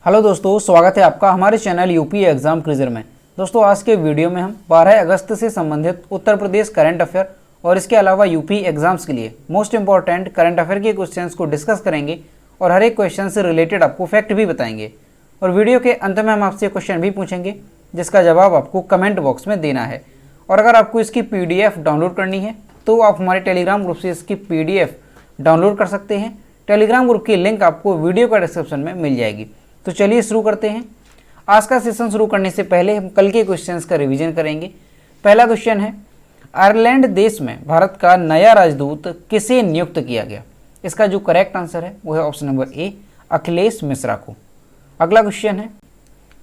Hello दोस्तों, स्वागत है आपका हमारे चैनल यूपी एग्जाम क्विज़र में। दोस्तों आज के वीडियो में हम 12 अगस्त से संबंधित उत्तर प्रदेश करंट अफेयर और इसके अलावा यूपी एग्जाम्स के लिए मोस्ट इंपॉर्टेंट करंट अफेयर के क्वेश्चंस को डिस्कस करेंगे और हर एक क्वेश्चन से रिलेटेड आपको फैक्ट भी बताएंगे। और वीडियो के अंत में हम आपसे क्वेश्चन भी पूछेंगे जिसका जवाब आपको कमेंट बॉक्स में देना है। और अगर आपको इसकी PDF डाउनलोड करनी है तो आप हमारे टेलीग्राम ग्रुप से इसकी PDF डाउनलोड कर सकते हैं। टेलीग्राम ग्रुप की लिंक आपको वीडियो का डिस्क्रिप्शन में मिल जाएगी। तो चलिए शुरू करते हैं। आज का सेशन शुरू करने से पहले हम कल के क्वेश्चंस का रिवीजन करेंगे। पहला क्वेश्चन है, आयरलैंड देश में भारत का नया राजदूत किसे नियुक्त किया गया? इसका जो करेक्ट आंसर है वो है option number A, Akhilesh Mishra को। अगला क्वेश्चन है,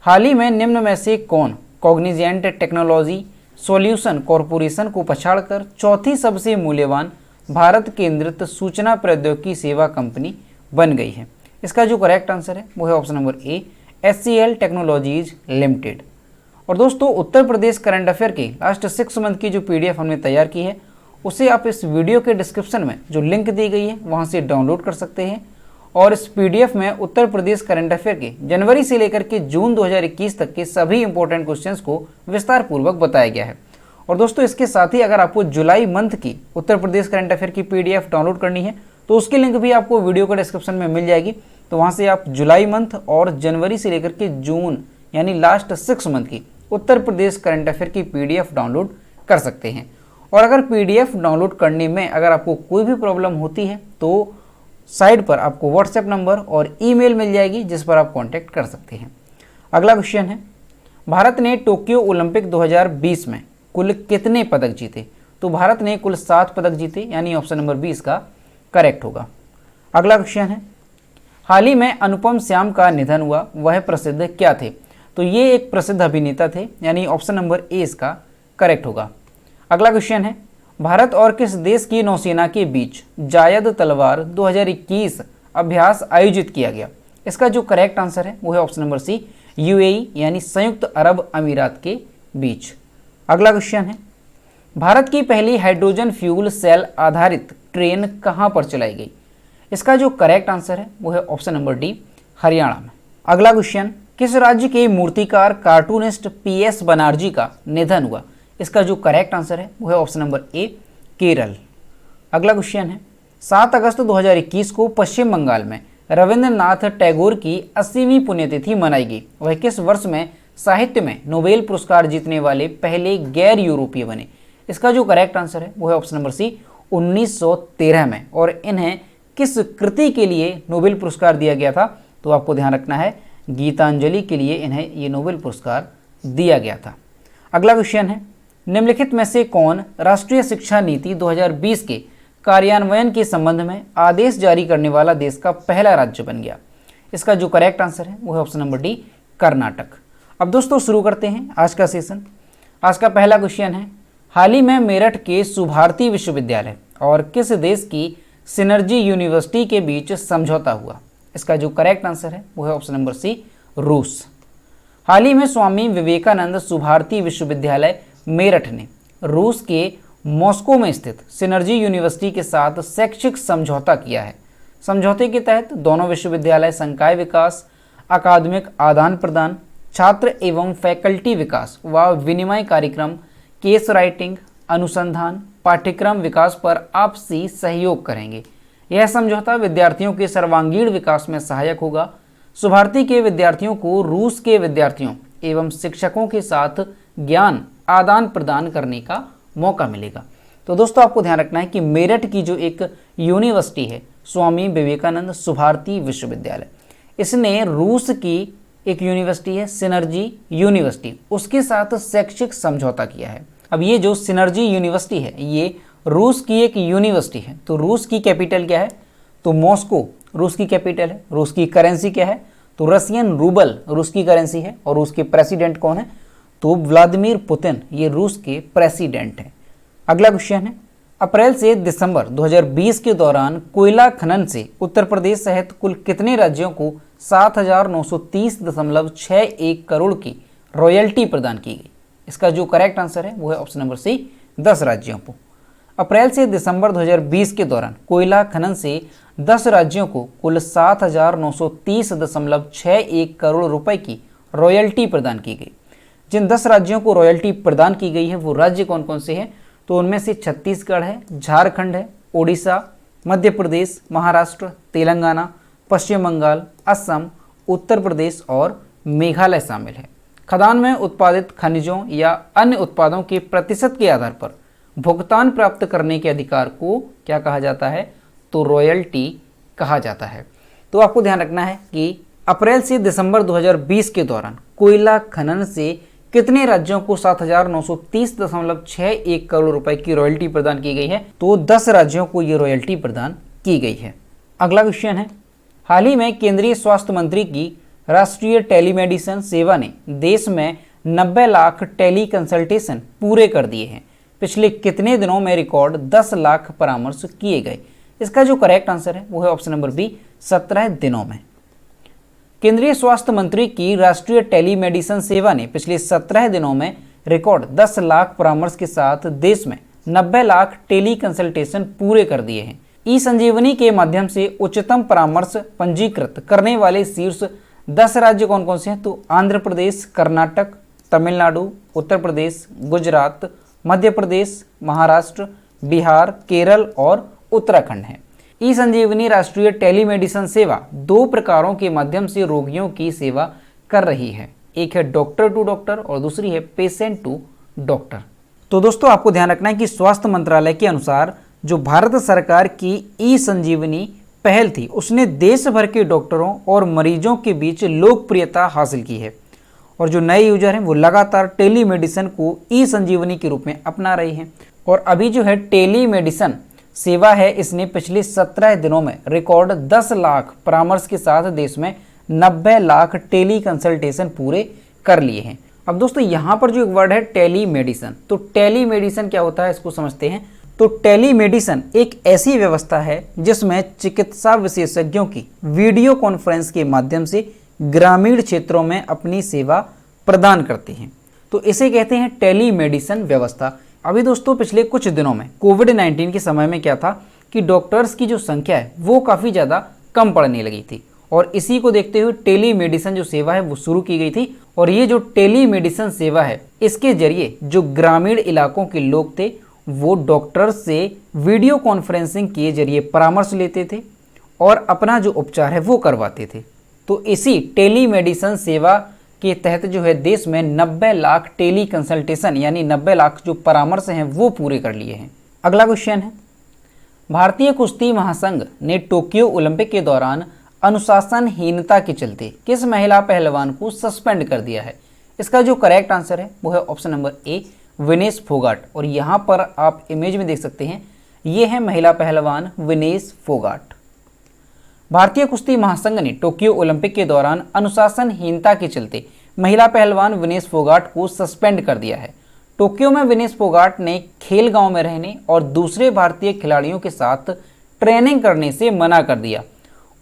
हाल ही में निम्न में से कौन कॉग्निजेंट टेक्नोलॉजी सॉल्यूशन कॉरपोरेशन को पछाड़कर चौथी सबसे मूल्यवान भारत केंद्रित सूचना प्रौद्योगिकी सेवा कंपनी बन गई है? इसका जो करेक्ट आंसर है वो है option number A, HCL technologies limited. और दोस्तों उत्तर प्रदेश करंट अफेयर की लास्ट 6 मंथ की जो PDF हमने तैयार की है उसे आप इस वीडियो के डिस्क्रिप्शन में जो लिंक दी गई है वहां से डाउनलोड कर सकते हैं। और इस PDF में उत्तर प्रदेश करंट अफेयर के जनवरी से लेकर के जून 2021 तक के सभी इंपॉर्टेंट क्वेश्चंस को विस्तार पूर्वक बताया गया है। और दोस्तों इसके साथ ही अगर आपको जुलाई मंथ की उत्तर प्रदेश करंट अफेयर की PDF डाउनलोड करनी है तो उसकी लिंक भी आपको वीडियो के डिस्क्रिप्शन में मिल जाएगी। तो वहाँ से आप जुलाई मंथ और जनवरी से लेकर के जून यानी लास्ट 6 मंथ की उत्तर प्रदेश करंट अफेयर की PDF डाउनलोड कर सकते हैं। और अगर PDF डाउनलोड करने में अगर आपको कोई भी प्रॉब्लम होती है तो साइड पर आपको WhatsApp नंबर और ईमेल मिल जाएगी जिस पर आप कॉन्टैक्ट कर सकते हैं। अगला क्वेश्चन है, भारत ने टोक्यो ओलंपिक 2020 में कुल कितने पदक जीते? तो भारत ने कुल 7 पदक जीते यानी ऑप्शन नंबर 20 का करेक्ट होगा। अगला क्वेश्चन है, हाल ही में अनुपम श्याम का निधन हुआ, वह प्रसिद्ध क्या थे? तो ये एक प्रसिद्ध अभिनेता थे यानी ऑप्शन नंबर ए इसका करेक्ट होगा। अगला क्वेश्चन है, भारत और किस देश की नौसेना के बीच जायद तलवार 2021 अभ्यास आयोजित किया गया? इसका जो करेक्ट आंसर है वो है ऑप्शन नंबर सी, UAE यानी संयुक्त अरब अमीरात के बीच। अगला क्वेश्चन है, भारत की पहली हाइड्रोजन फ्यूल सेल आधारित ट्रेन कहां पर चलाई गई? इसका जो करेक्ट आंसर है वो है ऑप्शन नंबर डी, हरियाणा में। अगला क्वेश्चन, किस राज्य के मूर्तिकार कार्टूनिस्ट PS बनर्जी का निधन हुआ? इसका जो करेक्ट आंसर है वो है ऑप्शन नंबर ए, केरल। अगला क्वेश्चन है, 7 अगस्त 2021 को पश्चिम बंगाल में रविंद्रनाथ टैगोर की 80वीं पुण्यतिथि मनाई गई। वह किस वर्ष में साहित्य में नोबेल पुरस्कार जीतने वाले पहले गैर यूरोपीय बने? इसका जो करेक्ट आंसर है वो है ऑप्शन नंबर सी, 1913 में। और इन्हें किस कृति के लिए नोबेल पुरस्कार दिया गया था? तो आपको ध्यान रखना है, गीतांजलि के लिए इन्हें ये नोबेल पुरस्कार दिया गया था। अगला क्वेश्चन है, निम्नलिखित में से कौन राष्ट्रीय शिक्षा नीति 2020 के कार्यान्वयन के संबंध में आदेश जारी करने वाला देश का पहला राज्य बन गया? इसका जो करेक्ट आंसर है वो है ऑप्शन नंबर डी, कर्नाटक। अब दोस्तों शुरू करते हैं आज का सेशन। आज का पहला क्वेश्चन है, हाल ही में मेरठ के सुभारती विश्वविद्यालय और किस देश की सिनर्जी यूनिवर्सिटी के बीच समझौता हुआ? इसका जो करेक्ट आंसर है वो है ऑप्शन नंबर सी, रूस। हाल ही में स्वामी विवेकानंद सुभारती विश्वविद्यालय मेरठ ने रूस के मॉस्को में स्थित सिनर्जी यूनिवर्सिटी के साथ शैक्षिक समझौता किया है। समझौते के तहत दोनों विश्वविद्यालय संकाय विकास, अकादमिक आदान प्रदान, छात्र एवं फैकल्टी विकास व विनिमय कार्यक्रम, केस राइटिंग, अनुसंधान, पाठ्यक्रम विकास पर आपसी सहयोग करेंगे। यह समझौता विद्यार्थियों के सर्वांगीण विकास में सहायक होगा। सुभारती के विद्यार्थियों को रूस के विद्यार्थियों एवं शिक्षकों के साथ ज्ञान आदान प्रदान करने का मौका मिलेगा। तो दोस्तों आपको ध्यान रखना है कि मेरठ की जो एक यूनिवर्सिटी है स्वामी विवेकानंद सुभारती विश्वविद्यालय, इसने रूस की एक यूनिवर्सिटी है सिनर्जी यूनिवर्सिटी, उसके साथ शैक्षिक समझौता किया है। अब ये जो सिनर्जी यूनिवर्सिटी है ये रूस की एक यूनिवर्सिटी है। तो रूस की कैपिटल क्या है? तो मॉस्को रूस की कैपिटल है। रूस की करेंसी क्या है? तो रशियन रूबल रूस की करेंसी है। और रूस के प्रेसिडेंट कौन है? तो व्लादिमीर पुतिन, ये रूस के प्रेसिडेंट हैं। अगला क्वेश्चन है, अप्रैल से दिसंबर 2020 के दौरान कोयला खनन से उत्तर प्रदेश सहित कुल कितने राज्यों को 7,930.61 करोड़ की रॉयल्टी प्रदान की गई? इसका जो करेक्ट आंसर है वो है ऑप्शन नंबर सी, 10 राज्यों को। अप्रैल से दिसंबर 2020 के दौरान कोयला खनन से 10 राज्यों को कुल 7,930.61 करोड़ रुपए की रॉयल्टी प्रदान की गई। जिन 10 राज्यों को रॉयल्टी प्रदान की गई है वो राज्य कौन कौन से हैं, तो उनमें से छत्तीसगढ़ है, झारखंड है, ओडिशा, मध्य प्रदेश, महाराष्ट्र, तेलंगाना, पश्चिम बंगाल, असम, उत्तर प्रदेश और मेघालय शामिल है। खदान में उत्पादित खनिजों या अन्य उत्पादों के प्रतिशत के आधार पर भुगतान प्राप्त करने के अधिकार को क्या कहा जाता है, तो रॉयल्टी कहा जाता है। तो आपको ध्यान रखना है कि अप्रैल से दिसंबर 2020 के दौरान कोयला खनन से कितने राज्यों को 7,930.61 करोड़ रुपए की रॉयल्टी प्रदान की गई है, तो 10 राज्यों को ये रॉयल्टी प्रदान की गई है। अगला क्वेश्चन है, हाल ही में केंद्रीय स्वास्थ्य मंत्री की राष्ट्रीय टेलीमेडिसिन सेवा ने देश में 90 लाख टेली कंसल्टेशन पूरे कर दिए हैं। पिछले कितने दिनों में रिकॉर्ड 10 लाख परामर्श किए गए? इसका जो करेक्ट आंसर है वो है ऑप्शन नंबर बी, 17 दिनों में। केंद्रीय स्वास्थ्य मंत्री की राष्ट्रीय टेलीमेडिसिन सेवा ने पिछले 17 दिनों में रिकॉर्ड 10 लाख परामर्श के साथ देश में 90 लाख टेली कंसल्टेशन पूरे कर दिए हैं। ई संजीवनी के माध्यम से उच्चतम परामर्श पंजीकृत करने वाले शीर्ष 10 राज्य कौन कौन से हैं, तो आंध्र प्रदेश, कर्नाटक, तमिलनाडु, उत्तर प्रदेश, गुजरात, मध्य प्रदेश, महाराष्ट्र, बिहार, केरल और उत्तराखंड है। ई संजीवनी राष्ट्रीय टेलीमेडिसिन सेवा 2 प्रकारों के माध्यम से रोगियों की सेवा कर रही है। एक है डॉक्टर टू डॉक्टर और दूसरी है पेशेंट टू डॉक्टर। तो दोस्तों आपको ध्यान रखना है कि स्वास्थ्य मंत्रालय के अनुसार जो भारत सरकार की ई संजीवनी पहल थी उसने देश भर के डॉक्टरों और मरीजों के बीच लोकप्रियता हासिल की है और जो नए यूजर हैं वो लगातार टेलीमेडिसिन को ई संजीवनी के रूप में अपना रहे हैं। और अभी जो है टेलीमेडिसिन सेवा है इसने पिछले 17 दिनों में रिकॉर्ड 10 लाख परामर्श के साथ देश में 90 लाख टेली कंसल्टेशन पूरे कर लिए हैं। अब दोस्तों यहाँ पर जो एक वर्ड है टेलीमेडिसिन, तो टेलीमेडिसिन क्या होता है इसको समझते हैं। तो टेलीमेडिसिन एक ऐसी व्यवस्था है जिसमें चिकित्सा विशेषज्ञों की वीडियो कॉन्फ्रेंस के माध्यम से ग्रामीण क्षेत्रों में अपनी सेवा प्रदान करते हैं, तो इसे कहते हैं टेलीमेडिसिन व्यवस्था। अभी दोस्तों पिछले कुछ दिनों में कोविड-19 के समय में क्या था कि डॉक्टर्स की जो संख्या है वो काफ़ी ज़्यादा कम पड़ने लगी थी और इसी को देखते हुए टेलीमेडिसिन जो सेवा है वो शुरू की गई थी। और ये जो टेलीमेडिसिन सेवा है इसके जरिए जो ग्रामीण इलाकों के लोग थे वो डॉक्टर्स से वीडियो कॉन्फ्रेंसिंग के जरिए परामर्श लेते थे और अपना जो उपचार है वो करवाते थे। तो इसी टेलीमेडिसिन सेवा के तहत जो है देश में 90 लाख टेली कंसल्टेशन यानी 90 लाख जो परामर्श हैं वो पूरे कर लिए हैं। अगला क्वेश्चन है, भारतीय कुश्ती महासंघ ने टोक्यो ओलंपिक के दौरान अनुशासनहीनता के चलते किस महिला पहलवान को सस्पेंड कर दिया है? इसका जो करेक्ट आंसर है वो है option number A, Vinesh Phogat. और यहाँ पर आप इमेज में देख सकते हैं ये है महिला पहलवान विनेश फोगाट। भारतीय कुश्ती महासंघ ने टोक्यो ओलंपिक के दौरान अनुशासनहीनता के चलते महिला पहलवान विनेश फोगाट को सस्पेंड कर दिया है। टोक्यो में विनेश फोगाट ने खेल गांव में रहने और दूसरे भारतीय खिलाड़ियों के साथ ट्रेनिंग करने से मना कर दिया।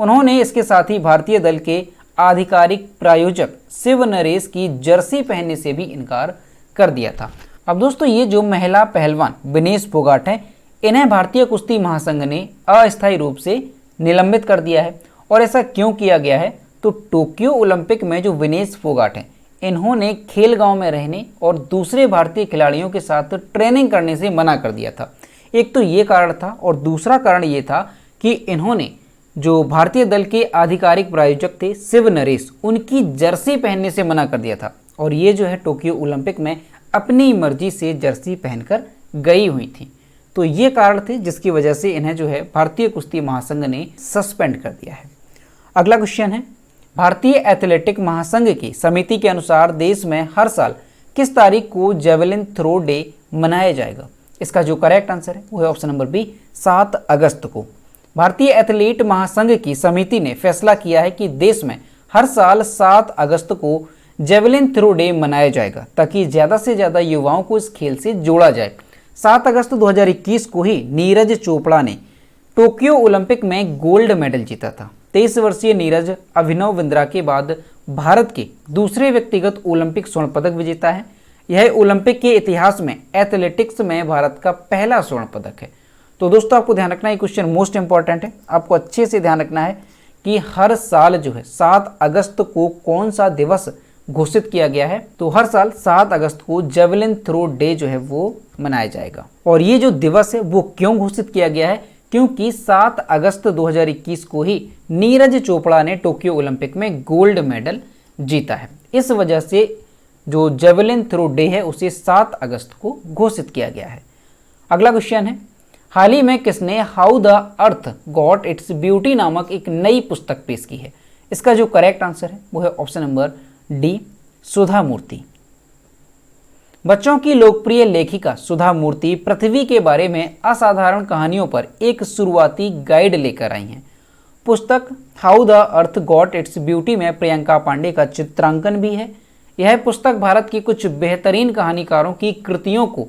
उन्होंने इसके साथ ही भारतीय दल के आधिकारिक प्रायोजक शिव नरेश की जर्सी पहनने से भी इनकार कर दिया था। अब दोस्तों ये जो महिला पहलवान विनेश फोगाट हैं इन्हें भारतीय कुश्ती महासंघ ने अस्थायी रूप से निलंबित कर दिया है। और ऐसा क्यों किया गया है, तो टोक्यो ओलंपिक में जो विनेश फोगाट हैं इन्होंने खेल गांव में रहने और दूसरे भारतीय खिलाड़ियों के साथ ट्रेनिंग करने से मना कर दिया था। एक तो ये कारण था और दूसरा कारण ये था कि इन्होंने जो भारतीय दल के आधिकारिक प्रायोजक थे शिव नरेश उनकी जर्सी पहनने से मना कर दिया था। और ये जो है टोक्यो ओलंपिक में अपनी मर्जी से जर्सी पहनकर गई हुई थी। तो ये कारण थे जिसकी वजह से इन्हें जो है भारतीय कुश्ती महासंघ ने सस्पेंड कर दिया है। अगला क्वेश्चन है, भारतीय एथलेटिक महासंघ की समिति के अनुसार देश में हर साल किस तारीख को जेवलिन थ्रो डे मनाया जाएगा? इसका जो करेक्ट आंसर है वो है ऑप्शन नंबर बी, 7 अगस्त को। भारतीय एथलीट महासंघ की समिति ने फैसला किया है कि देश में हर साल 7 अगस्त को जेवलिन थ्रो डे मनाया जाएगा ताकि ज़्यादा से ज़्यादा युवाओं को इस खेल से जोड़ा जाए। 7 अगस्त 2021 को ही नीरज चोपड़ा ने टोक्यो ओलंपिक में गोल्ड मेडल जीता था। 23 वर्षीय नीरज अभिनव बिंद्रा के बाद भारत के दूसरे व्यक्तिगत ओलंपिक स्वर्ण पदक विजेता है। यह ओलंपिक के इतिहास में एथलेटिक्स में भारत का पहला स्वर्ण पदक है। तो दोस्तों आपको ध्यान रखना है, क्वेश्चन मोस्ट इंपॉर्टेंट है, आपको अच्छे से ध्यान रखना है कि हर साल जो है 7 अगस्त को कौन सा दिवस घोषित किया गया है। तो हर साल 7 अगस्त को जेवलिन थ्रो डे जो है वो मनाया जाएगा। और ये जो दिवस है वो क्यों घोषित किया गया है, क्योंकि 7 अगस्त 2021 को ही नीरज चोपड़ा ने टोक्यो ओलंपिक में गोल्ड मेडल जीता है। इस वजह से जो जेवलिन थ्रो डे है उसे 7 अगस्त को घोषित किया गया है। अगला क्वेश्चन है, हाल ही में किसने how the earth got its beauty नामक एक नई पुस्तक पेश की है। इसका जो करेक्ट आंसर है वो है ऑप्शन नंबर डी, सुधा मूर्ति। बच्चों की लोकप्रिय लेखिका सुधा मूर्ति पृथ्वी के बारे में असाधारण कहानियों पर एक शुरुआती गाइड लेकर आई हैं। पुस्तक how the earth got its beauty में प्रियंका पांडे का चित्रांकन भी है। यह पुस्तक भारत की कुछ बेहतरीन कहानीकारों की कृतियों को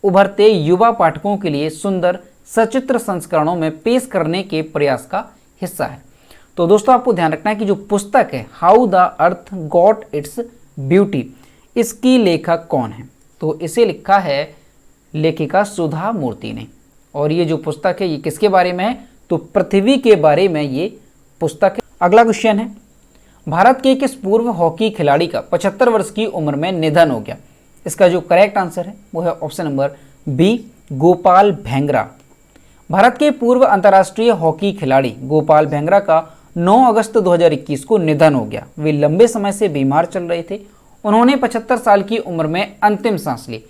उभरते युवा पाठकों के लिए सुंदर सचित्र संस्करणों में पेश करने के प्रयास का हिस्सा है। तो दोस्तों आपको ध्यान रखना है कि जो पुस्तक है how the earth got its beauty, इसकी लेखक कौन है। तो इसे लिखा है लेखिका सुधा मूर्ति ने। और ये जो पुस्तक है ये किसके बारे में है, तो पृथ्वी के बारे में ये पुस्तक है। अगला क्वेश्चन है, भारत के किस पूर्व हॉकी खिलाड़ी का 75 वर्ष की उम्र में निधन हो गया। इसका जो करेक्ट आंसर है वो है option number B, Gopal Bhengra. Bharat के पूर्व अंतर्राष्ट्रीय हॉकी खिलाड़ी गोपाल भेंगरा का 9 अगस्त 2021 को निधन हो गया। वे लंबे समय से बीमार चल रहे थे। उन्होंने 75 साल की उम्र में अंतिम सांस ली।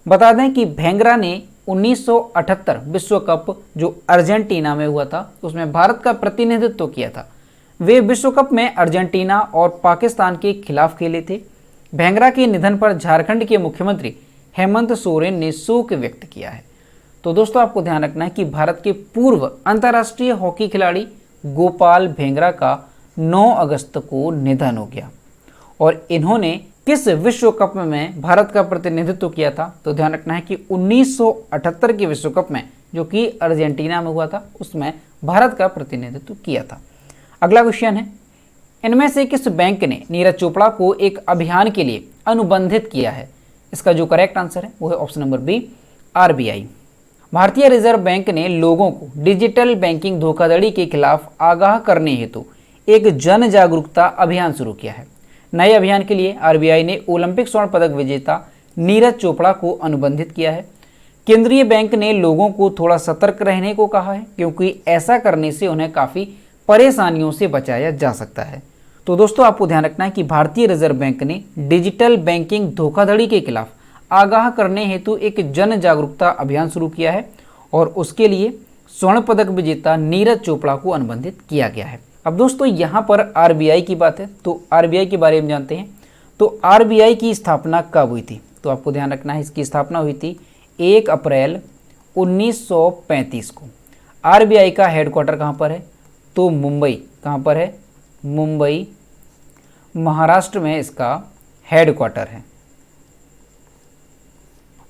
बता दें कि भेंगरा ने 1978 विश्व कप जो अर्जेंटीना में हुआ था उसमें भारत का प्रतिनिधित्व किया था। वे विश्व कप में अर्जेंटीना और पाकिस्तान के खिलाफ खेले थे। भेंगरा के निधन पर झारखंड के मुख्यमंत्री हेमंत सोरेन ने शोक व्यक्त किया है। तो दोस्तों आपको ध्यान रखना है कि भारत के पूर्व अंतर्राष्ट्रीय हॉकी खिलाड़ी गोपाल भेंगरा का 9 अगस्त को निधन हो गया। और इन्होंने किस विश्व कप में भारत का प्रतिनिधित्व किया था, तो ध्यान रखना है कि 1978 के विश्व कप में जो कि अर्जेंटीना में हुआ था उसमें भारत का प्रतिनिधित्व किया था। अगला क्वेश्चन है, इनमें से किस बैंक ने नीरज चोपड़ा को एक अभियान के लिए अनुबंधित किया है। इसका जो करेक्ट आंसर है वो है ऑप्शन नंबर बी, आरबीआई। भारतीय रिजर्व बैंक ने लोगों को डिजिटल बैंकिंग धोखाधड़ी के खिलाफ आगाह करने हेतु एक जन जागरूकता अभियान शुरू किया है। नए अभियान के लिए आरबीआई ने ओलंपिक स्वर्ण पदक विजेता नीरज चोपड़ा को अनुबंधित किया है। केंद्रीय बैंक ने लोगों को थोड़ा सतर्क रहने को कहा है, क्योंकि ऐसा करने से उन्हें काफ़ी परेशानियों से बचाया जा सकता है। तो दोस्तों आपको ध्यान रखना है कि भारतीय रिजर्व बैंक ने डिजिटल बैंकिंग धोखाधड़ी के खिलाफ आगाह करने हेतु एक जन जागरूकता अभियान शुरू किया है और उसके लिए स्वर्ण पदक विजेता नीरज चोपड़ा को अनुबंधित किया गया है। अब दोस्तों यहाँ पर आरबीआई की बात है, तो आरबीआई के बारे में जानते हैं। तो आरबीआई की स्थापना कब हुई थी, तो आपको ध्यान रखना है इसकी स्थापना हुई थी 1 अप्रैल 1935 को। आरबीआई का हेडक्वार्टर कहाँ पर है, तो मुंबई। कहाँ पर है, मुंबई महाराष्ट्र में इसका हेडक्वार्टर है।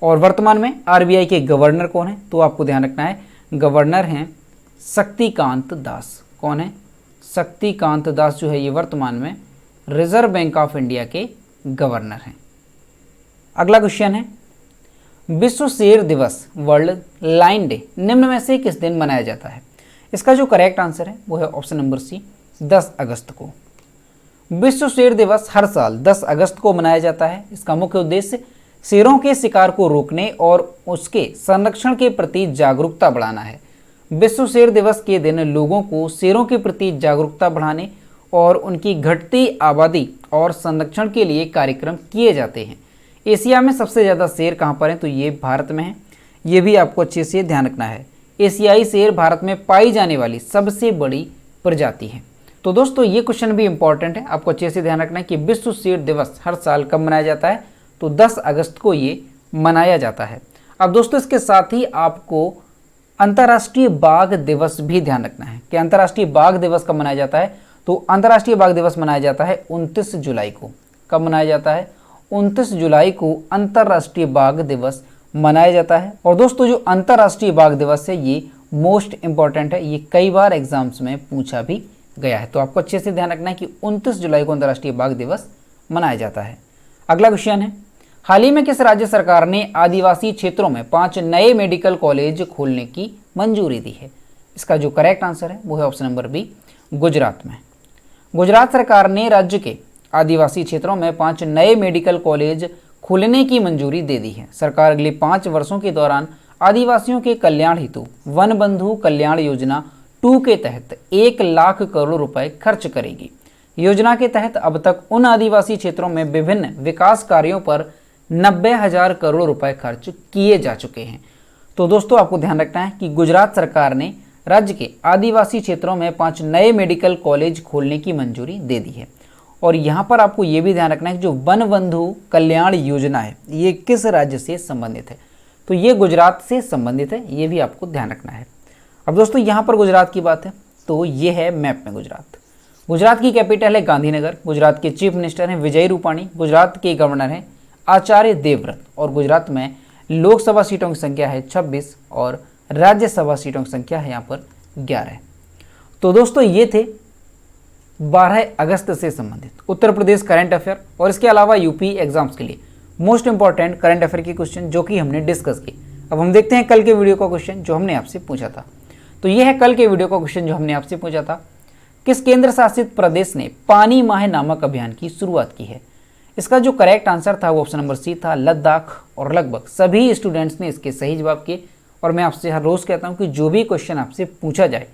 और वर्तमान में आरबीआई के गवर्नर कौन है, तो आपको ध्यान रखना है गवर्नर हैं शक्तिकांत दास। कौन है, शक्तिकांत दास जो है ये वर्तमान में रिजर्व बैंक ऑफ इंडिया के गवर्नर हैं। अगला क्वेश्चन है, विश्व शेर दिवस वर्ल्ड लाइन डे निम्न में से किस दिन मनाया जाता है। इसका जो करेक्ट आंसर है वो है ऑप्शन नंबर सी, 10 अगस्त को। विश्व शेर दिवस हर साल 10 अगस्त को मनाया जाता है। इसका मुख्य उद्देश्य शेरों के शिकार को रोकने और उसके संरक्षण के प्रति जागरूकता बढ़ाना है। विश्व शेर दिवस के दिन लोगों को शेरों के प्रति जागरूकता बढ़ाने और उनकी घटती आबादी और संरक्षण के लिए कार्यक्रम किए जाते हैं। एशिया में सबसे ज़्यादा शेर कहाँ पर हैं, तो ये भारत में है। ये भी आपको अच्छे से ध्यान रखना है। एशियाई शेर भारत में पाई जाने वाली सबसे बड़ी प्रजाति है। तो दोस्तों ये क्वेश्चन भी इंपॉर्टेंट है, आपको अच्छे से ध्यान रखना है कि विश्व शेर दिवस हर साल कब मनाया जाता है, तो 10 अगस्त को ये मनाया जाता है। अब दोस्तों इसके साथ ही आपको अंतर्राष्ट्रीय बाघ दिवस भी ध्यान रखना है कि अंतर्राष्ट्रीय बाघ दिवस कब मनाया जाता है। तो अंतर्राष्ट्रीय बाघ दिवस मनाया जाता है 29 जुलाई को। कब मनाया जाता है, 29 जुलाई को अंतर्राष्ट्रीय बाघ दिवस मनाया जाता है। और दोस्तों जो अंतर्राष्ट्रीय बाघ दिवस है ये मोस्ट इंपॉर्टेंट है, ये कई बार एग्जाम्स में पूछा भी गया है। तो आपको अच्छे से ध्यान रखना है कि 29 जुलाई को अंतर्राष्ट्रीय बाघ दिवस मनाया जाता है। अगला क्वेश्चन है, हाल ही में किस राज्य सरकार ने आदिवासी क्षेत्रों में 5 नए मेडिकल कॉलेज खोलने की मंजूरी दी है? इसका जो करेक्ट आंसर है वो है ऑप्शन नंबर बी, गुजरात में। गुजरात सरकार ने राज्य के आदिवासी क्षेत्रों में 5 नए मेडिकल कॉलेज खोलने की मंजूरी दे दी है। सरकार अगले 5 वर्षों के दौरान आदिवासियों के कल्याण हेतु वन बंधु कल्याण योजना 2 के तहत 1 लाख करोड़ रुपए खर्च करेगी। योजना के तहत अब तक उन आदिवासी क्षेत्रों में विभिन्न विकास कार्यों पर 90,000 करोड़ रुपए खर्च किए जा चुके हैं। तो दोस्तों आपको ध्यान रखना है कि गुजरात सरकार ने राज्य के आदिवासी क्षेत्रों में 5 नए मेडिकल कॉलेज खोलने की मंजूरी दे दी है। और यहाँ पर आपको ये भी ध्यान रखना है कि जो वन बंधु कल्याण योजना है ये किस राज्य से संबंधित है, तो ये गुजरात से संबंधित है, ये भी आपको ध्यान रखना है। अब दोस्तों यहाँ पर गुजरात की बात है तो ये है मैप में गुजरात। गुजरात की कैपिटल है गांधीनगर। गुजरात के चीफ मिनिस्टर हैं विजय रूपाणी। गुजरात के गवर्नर हैं आचार्य देवव्रत। और गुजरात में लोकसभा सीटों की संख्या है 26 और राज्यसभा सीटों की संख्या है यहाँ पर 11। तो दोस्तों ये थे 12 अगस्त से संबंधित उत्तर प्रदेश करंट अफेयर और इसके अलावा यूपी एग्जाम्स के लिए मोस्ट इंपॉर्टेंट करंट अफेयर के क्वेश्चन जो कि हमने डिस्कस किए। अब हम देखते हैं कल के वीडियो का क्वेश्चन जो हमने आपसे पूछा था। तो यह है कल के वीडियो का क्वेश्चन जो हमने आपसे पूछा था, किस केंद्र शासित प्रदेश ने पानी माह नामक अभियान की शुरुआत की है? इसका जो करेक्ट आंसर था वो ऑप्शन नंबर सी था, लद्दाख। और लगभग सभी स्टूडेंट्स ने इसके सही जवाब किए। और मैं आपसे हर रोज़ कहता हूँ कि जो भी क्वेश्चन आपसे पूछा जाए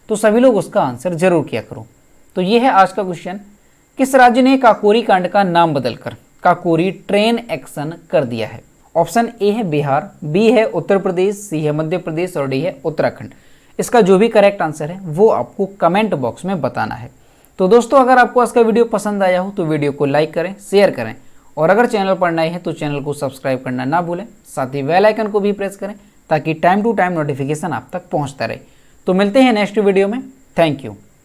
तो सभी लोग उसका आंसर जरूर किया करो। तो ये है आज का क्वेश्चन, किस राज्य ने काकोरी कांड का नाम बदलकर काकोरी ट्रेन एक्शन कर दिया है? ऑप्शन ए है बिहार, बी है उत्तर प्रदेश, सी है मध्य प्रदेश और डी है उत्तराखंड। इसका जो भी करेक्ट आंसर है वो आपको कमेंट बॉक्स में बताना है। तो दोस्तों अगर आपको आज का वीडियो पसंद आया हो तो वीडियो को लाइक करें, शेयर करें और अगर चैनल पर नए हैं तो चैनल को सब्सक्राइब करना ना भूलें। साथ ही बेल आइकन को भी प्रेस करें ताकि टाइम टू टाइम नोटिफिकेशन आप तक पहुंचता रहे। तो मिलते हैं नेक्स्ट वीडियो में। Thank you.